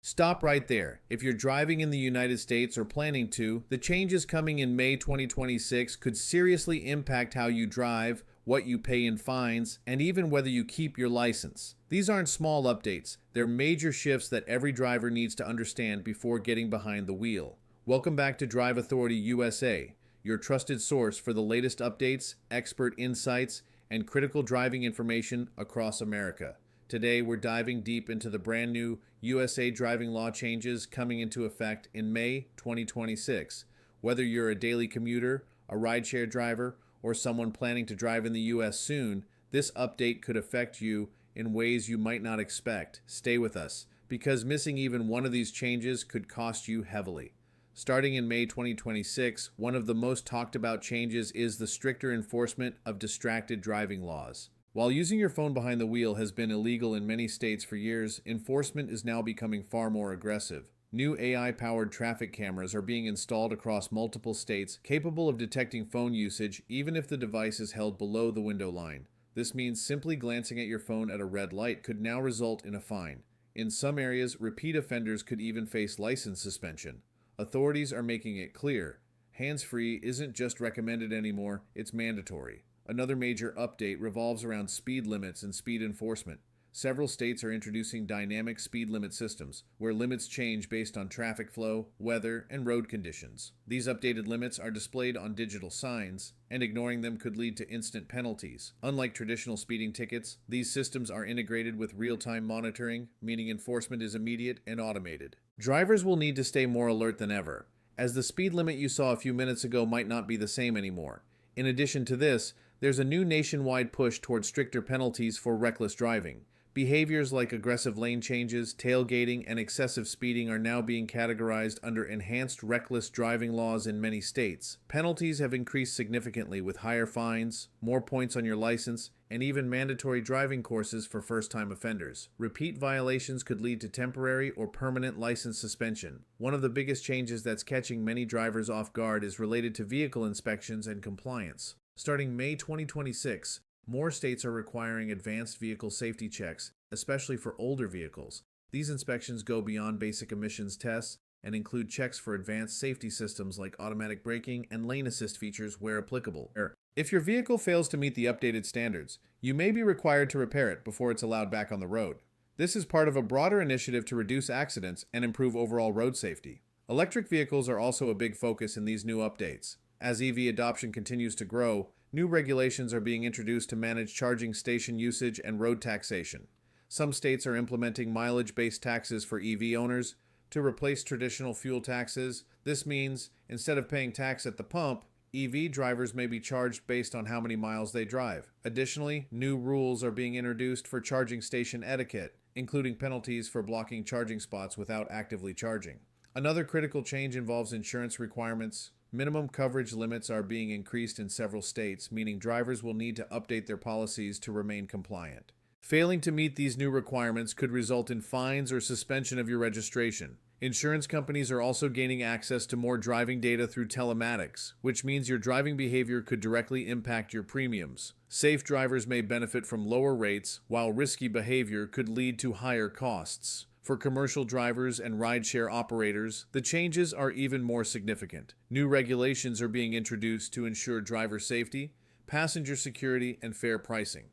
Stop right there. If you're driving in the United States or planning to, the changes coming in May 2026 could seriously impact how you drive, what you pay in fines, and even whether you keep your license. These aren't small updates. They're major shifts that every driver needs to understand before getting behind the wheel. Welcome back to DriveAuthority USA, your trusted source for the latest updates, expert insights, and critical driving information across America. Today, we're diving deep into the brand new USA driving law changes coming into effect in May 2026. Whether you're a daily commuter, a rideshare driver, or someone planning to drive in the US soon, this update could affect you in ways you might not expect. Stay with us, because missing even one of these changes could cost you heavily. Starting in May 2026, one of the most talked about changes is the stricter enforcement of distracted driving laws. While using your phone behind the wheel has been illegal in many states for years, enforcement is now becoming far more aggressive. New AI-powered traffic cameras are being installed across multiple states, capable of detecting phone usage even if the device is held below the window line. This means simply glancing at your phone at a red light could now result in a fine. In some areas, repeat offenders could even face license suspension. Authorities are making it clear, hands-free isn't just recommended anymore, it's mandatory. Another major update revolves around speed limits and speed enforcement. Several states are introducing dynamic speed limit systems, where limits change based on traffic flow, weather, and road conditions. These updated limits are displayed on digital signs, and ignoring them could lead to instant penalties. Unlike traditional speeding tickets, these systems are integrated with real-time monitoring, meaning enforcement is immediate and automated. Drivers will need to stay more alert than ever, as the speed limit you saw a few minutes ago might not be the same anymore. In addition to this, there's a new nationwide push towards stricter penalties for reckless driving. Behaviors like aggressive lane changes, tailgating, and excessive speeding are now being categorized under enhanced reckless driving laws in many states. Penalties have increased significantly with higher fines, more points on your license, and even mandatory driving courses for first-time offenders. Repeat violations could lead to temporary or permanent license suspension. One of the biggest changes that's catching many drivers off guard is related to vehicle inspections and compliance. Starting May 2026, more states are requiring advanced vehicle safety checks, especially for older vehicles. These inspections go beyond basic emissions tests and include checks for advanced safety systems like automatic braking and lane assist features where applicable. If your vehicle fails to meet the updated standards, you may be required to repair it before it's allowed back on the road. This is part of a broader initiative to reduce accidents and improve overall road safety. Electric vehicles are also a big focus in these new updates. As EV adoption continues to grow, new regulations are being introduced to manage charging station usage and road taxation. Some states are implementing mileage-based taxes for EV owners to replace traditional fuel taxes. This means, instead of paying tax at the pump, EV drivers may be charged based on how many miles they drive. Additionally, new rules are being introduced for charging station etiquette, including penalties for blocking charging spots without actively charging. Another critical change involves insurance requirements. Minimum coverage limits are being increased in several states, meaning drivers will need to update their policies to remain compliant. Failing to meet these new requirements could result in fines or suspension of your registration. Insurance companies are also gaining access to more driving data through telematics, which means your driving behavior could directly impact your premiums. Safe drivers may benefit from lower rates, while risky behavior could lead to higher costs. For commercial drivers and rideshare operators, the changes are even more significant. New regulations are being introduced to ensure driver safety, passenger security, and fair pricing.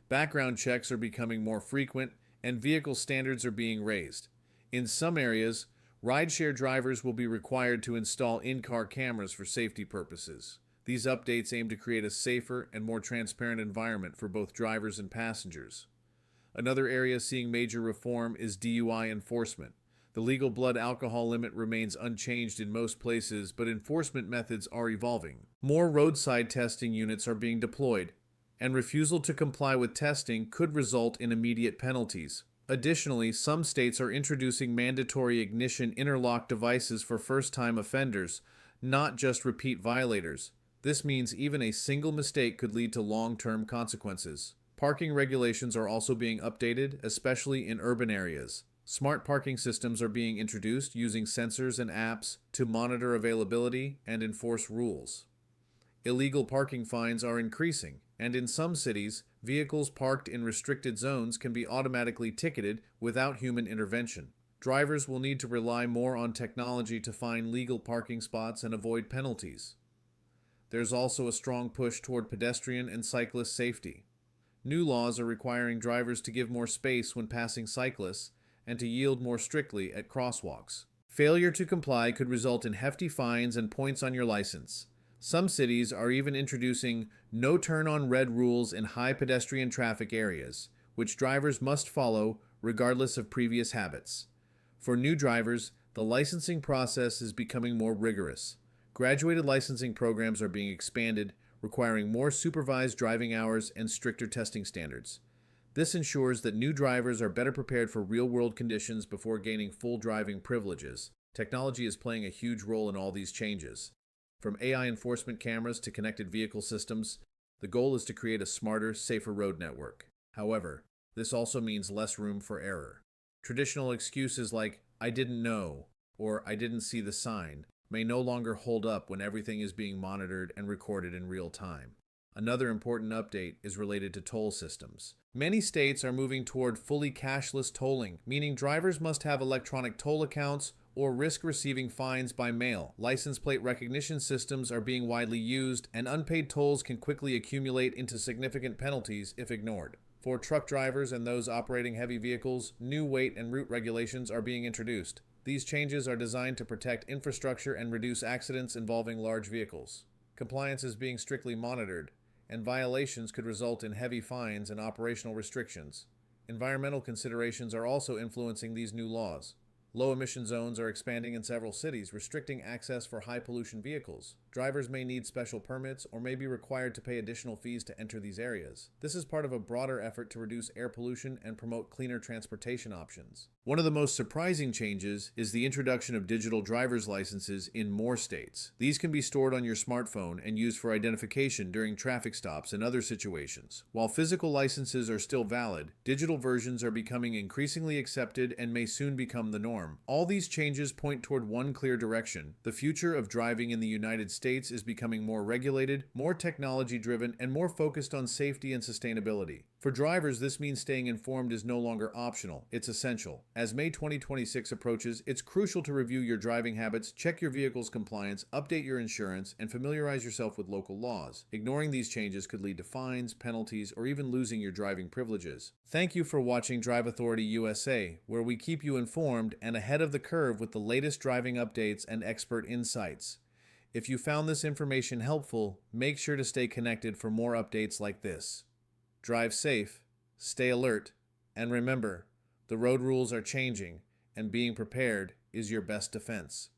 Background checks are becoming more frequent, and vehicle standards are being raised. In some areas, rideshare drivers will be required to install in-car cameras for safety purposes. These updates aim to create a safer and more transparent environment for both drivers and passengers. Another area seeing major reform is DUI enforcement. The legal blood alcohol limit remains unchanged in most places, but enforcement methods are evolving. More roadside testing units are being deployed, and refusal to comply with testing could result in immediate penalties. Additionally, some states are introducing mandatory ignition interlock devices for first-time offenders, not just repeat violators. This means even a single mistake could lead to long-term consequences. Parking regulations are also being updated, especially in urban areas. Smart parking systems are being introduced using sensors and apps to monitor availability and enforce rules. Illegal parking fines are increasing, and in some cities, vehicles parked in restricted zones can be automatically ticketed without human intervention. Drivers will need to rely more on technology to find legal parking spots and avoid penalties. There's also a strong push toward pedestrian and cyclist safety. New laws are requiring drivers to give more space when passing cyclists and to yield more strictly at crosswalks. Failure to comply could result in hefty fines and points on your license. Some cities are even introducing no turn on red rules in high pedestrian traffic areas, which drivers must follow regardless of previous habits. For new drivers, the licensing process is becoming more rigorous. Graduated licensing programs are being expanded, requiring more supervised driving hours and stricter testing standards. This ensures that new drivers are better prepared for real-world conditions before gaining full driving privileges. Technology is playing a huge role in all these changes. From AI enforcement cameras to connected vehicle systems, the goal is to create a smarter, safer road network. However, this also means less room for error. Traditional excuses like, "I didn't know," or "I didn't see the sign," may no longer hold up when everything is being monitored and recorded in real time. Another important update is related to toll systems. Many states are moving toward fully cashless tolling, meaning drivers must have electronic toll accounts or risk receiving fines by mail. License plate recognition systems are being widely used, and unpaid tolls can quickly accumulate into significant penalties if ignored. For truck drivers and those operating heavy vehicles, new weight and route regulations are being introduced. These changes are designed to protect infrastructure and reduce accidents involving large vehicles. Compliance is being strictly monitored, and violations could result in heavy fines and operational restrictions. Environmental considerations are also influencing these new laws. Low-emission zones are expanding in several cities, restricting access for high-pollution vehicles. Drivers may need special permits or may be required to pay additional fees to enter these areas. This is part of a broader effort to reduce air pollution and promote cleaner transportation options. One of the most surprising changes is the introduction of digital driver's licenses in more states. These can be stored on your smartphone and used for identification during traffic stops and other situations. While physical licenses are still valid, digital versions are becoming increasingly accepted and may soon become the norm. All these changes point toward one clear direction. The future of driving in the United States is becoming more regulated, more technology-driven, and more focused on safety and sustainability. For drivers, this means staying informed is no longer optional, it's essential. As May 2026 approaches, it's crucial to review your driving habits, check your vehicle's compliance, update your insurance, and familiarize yourself with local laws. Ignoring these changes could lead to fines, penalties, or even losing your driving privileges. Thank you for watching Drive Authority USA, where we keep you informed and ahead of the curve with the latest driving updates and expert insights. If you found this information helpful, make sure to stay connected for more updates like this. Drive safe, stay alert, and remember, the road rules are changing, and being prepared is your best defense.